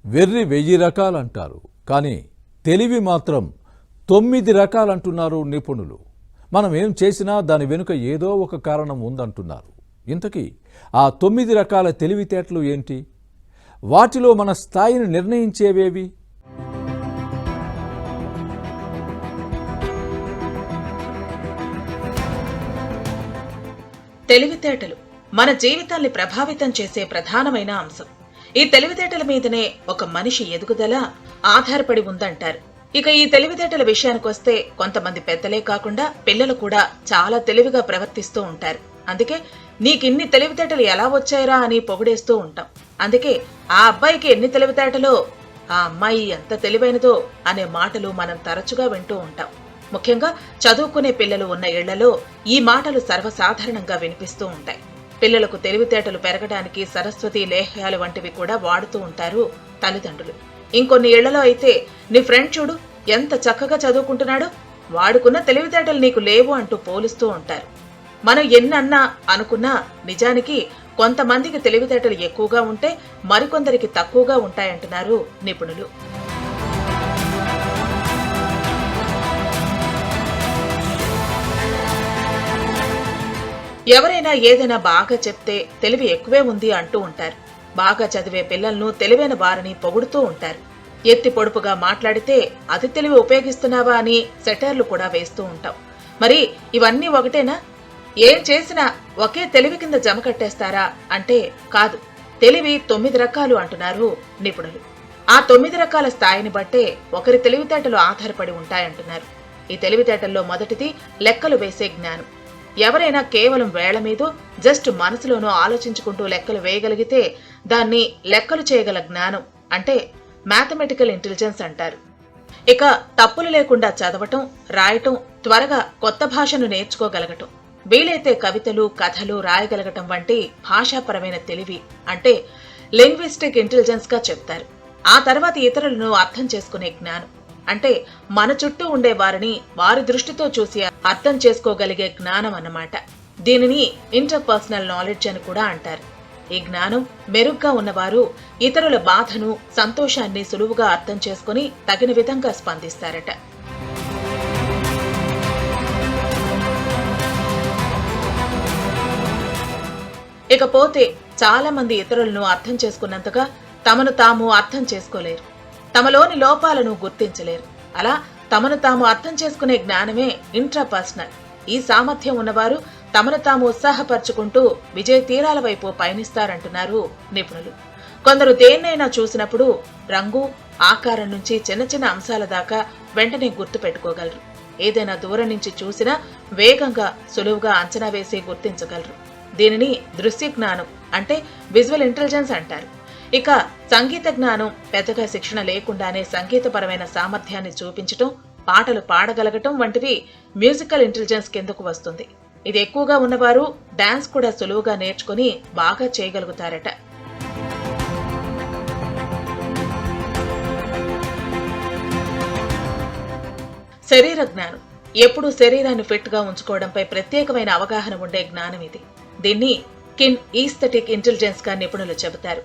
వెర్రి 1000 రకాలంటారు, కానీ తెలివి మాత్రం 9 రకాలంటున్నారు నిపుణులు. మనం ఏం చేసినా దాని వెనుక ఏదో ఒక కారణం ఉందంటున్నారు. ఇంతకీ ఆ 9 రకాల తెలివితేటలు ఏంటి? వాటిలో మన స్థాయిని నిర్ణయించేవేవి? తెలివితేటలు మన జీవితాన్ని ప్రభావితం చేసే ప్రధానమైన అంశం. ఈ తెలివితేటల మీదనే ఒక మనిషి ఎదుగుదల ఆధారపడి ఉందంటారు. ఇక ఈ తెలివితేటల విషయానికొస్తే కొంతమంది పెద్దలే కాకుండా పిల్లలు కూడా చాలా తెలివిగా ప్రవర్తిస్తూ ఉంటారు. అందుకే నీకిన్ని తెలివితేటలు ఎలా వచ్చాయరా అని పొగిడేస్తూ ఉంటాం. అందుకే ఆ అబ్బాయికి ఎన్ని తెలివితేటలో, ఆ అమ్మాయి ఎంత తెలివైనదో అనే మాటలు మనం తరచుగా వింటూ ఉంటాం. ముఖ్యంగా చదువుకునే పిల్లలు ఉన్న ఇళ్లలో ఈ మాటలు సర్వసాధారణంగా వినిపిస్తూ ఉంటాయి. పిల్లలకు తెలివితేటలు పెరగడానికి సరస్వతి లేహ్యాలు వంటివి కూడా వాడుతూ ఉంటారు తల్లిదండ్రులు. ఇంకొన్ని ఇళ్లలో అయితే నీ ఫ్రెండ్ చూడు ఎంత చక్కగా చదువుకుంటున్నాడో, వాడుకున్న తెలివితేటలు నీకు లేవు అంటూ పోలుస్తూ ఉంటారు. మనం ఎన్నన్నా అనుకున్నా నిజానికి కొంతమందికి తెలివితేటలు ఎక్కువగా ఉంటే మరికొందరికి తక్కువగా ఉంటాయంటున్నారు నిపుణులు. ఎవరైనా ఏదైనా బాగా చెప్తే తెలివి ఎక్కువే ఉంది అంటూ ఉంటారు. బాగా చదివే పిల్లలను తెలివైన వారిని పొగుడుతూ ఉంటారు. ఎత్తి పొడుపుగా మాట్లాడితే అతి తెలివి ఉపయోగిస్తున్నావా అని సెటర్లు కూడా వేస్తూ ఉంటాం. మరి ఇవన్నీ ఒకటేనా? ఏం చేసినా ఒకే తెలివి కింద జమ కట్టేస్తారా అంటే కాదు. తెలివి 9 రకాలు అంటున్నారు నిపుణులు. ఆ 9 రకాల స్థాయిని బట్టే ఒకరి తెలివితేటలు ఆధారపడి ఉంటాయంటున్నారు. ఈ తెలివితేటల్లో మొదటిది లెక్కలు వేసే జ్ఞానం. ఎవరైనా కేవలం వేళ్ల మీదో జస్ట్ మనసులోనూ ఆలోచించుకుంటూ లెక్కలు వేయగలిగితే దాన్ని లెక్కలు చేయగల జ్ఞానం అంటే మ్యాథమెటికల్ ఇంటెలిజెన్స్ అంటారు. ఇక తప్పులు లేకుండా చదవటం, రాయటం, త్వరగా కొత్త భాషను నేర్చుకోగలగటం, వీలైతే కవితలు, కథలు రాయగలగటం వంటి భాషాపరమైన తెలివి అంటే లింగ్విస్టిక్ ఇంటెలిజెన్స్ గా చెప్తారు. ఆ తర్వాత ఇతరులను అర్థం చేసుకునే జ్ఞానం అంటే మన చుట్టూ ఉండే వారిని వారి దృష్టితో చూసి అర్థం చేసుకోగలిగే జ్ఞానం అన్నమాట. దీనిని ఇంటర్పర్సనల్ నాలెడ్జ్ అని కూడా అంటారు. ఈ జ్ఞానం మెరుగ్గా ఉన్నవారు ఇతరుల బాధను, సంతోషాన్ని సులువుగా అర్థం చేసుకుని తగిన విధంగా స్పందిస్తారట. ఇకపోతే చాలా మంది ఇతరులను అర్థం చేసుకున్నంతగా తమను తాము అర్థం చేసుకోలేరు. తమలోని లోపాలను గుర్తించలేరు. అలా తమను తాము అర్థం చేసుకునే జ్ఞానమే ఇంట్రాపర్సనల్. ఈ సామర్థ్యం ఉన్నవారు తమను తాము ఉత్సాహపరుచుకుంటూ విజయ తీరాల వైపు పయనిస్తారంటున్నారు నిపుణులు. కొందరు దేన్నైనా చూసినప్పుడు రంగు, ఆకారం నుంచి చిన్న చిన్న అంశాల దాకా వెంటనే గుర్తు పెట్టుకోగలరు. ఏదైనా దూరం నుంచి చూసినా వేగంగా, సులువుగా అంచనా వేసి గుర్తించగలరు. దీనిని దృశ్య జ్ఞానం అంటే విజువల్ ఇంటెలిజెన్స్ అంటారు. ఇక సంగీత జ్ఞానం పెద్దగా శిక్షణ లేకుండానే సంగీతపరమైన సామర్థ్యాన్ని చూపించటం, పాటలు పాడగలగటం వంటివి మ్యూజికల్ ఇంటెలిజెన్స్ కిందకు వస్తుంది. ఇది ఎక్కువగా ఉన్నవారు డాన్స్ కూడా సులువుగా నేర్చుకుని బాగా చేయగలుగుతారట. శరీర జ్ఞానం ఎప్పుడూ శరీరాన్ని ఫిట్ గా ఉంచుకోవడంపై ప్రత్యేకమైన అవగాహన ఉండే జ్ఞానం ఇది. దీన్ని కిన్ ఈస్థెటిక్ ఇంటెలిజెన్స్ గా నిపుణులు చెబుతారు.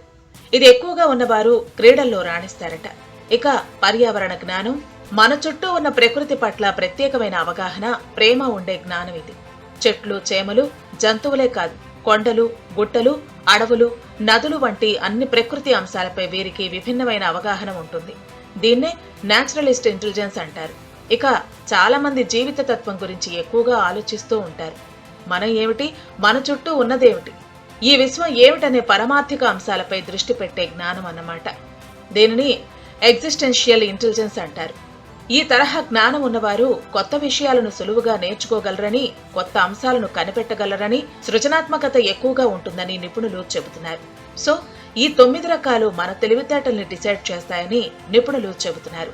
ఇది ఎక్కువగా ఉన్నవారు క్రీడల్లో రాణిస్తారట. ఇక పర్యావరణ జ్ఞానం మన చుట్టూ ఉన్న ప్రకృతి పట్ల ప్రత్యేకమైన అవగాహన, ప్రేమ ఉండే జ్ఞానం ఇది. చెట్లు, చేమలు, జంతువులే కాదు, కొండలు, గుట్టలు, అడవులు, నదులు వంటి అన్ని ప్రకృతి అంశాలపై వీరికి విభిన్నమైన అవగాహన ఉంటుంది. దీన్నే న్యాచురలిస్ట్ ఇంటెలిజెన్స్ అంటారు. ఇక చాలా మంది జీవిత తత్వం గురించి ఎక్కువగా ఆలోచిస్తూ ఉంటారు. మనం ఏమిటి, మన చుట్టూ ఉన్నదేమిటి, ఈ విశ్వం ఏమిటనే పరమార్థిక అంశాలపై దృష్టి పెట్టే జ్ఞానం అన్నమాట. దీనిని ఎగ్జిస్టెన్షియల్ ఇంటెలిజెన్స్ అంటారు. ఈ తరహా జ్ఞానం ఉన్నవారు కొత్త విషయాలను సులువుగా నేర్చుకోగలరని, కొత్త అంశాలను కనిపెట్టగలరని, సృజనాత్మకత ఎక్కువగా ఉంటుందని నిపుణులు చెబుతున్నారు. సో ఈ 9 రకాలు మన తెలివితేటల్ని డిసైడ్ చేస్తాయని నిపుణులు చెబుతున్నారు.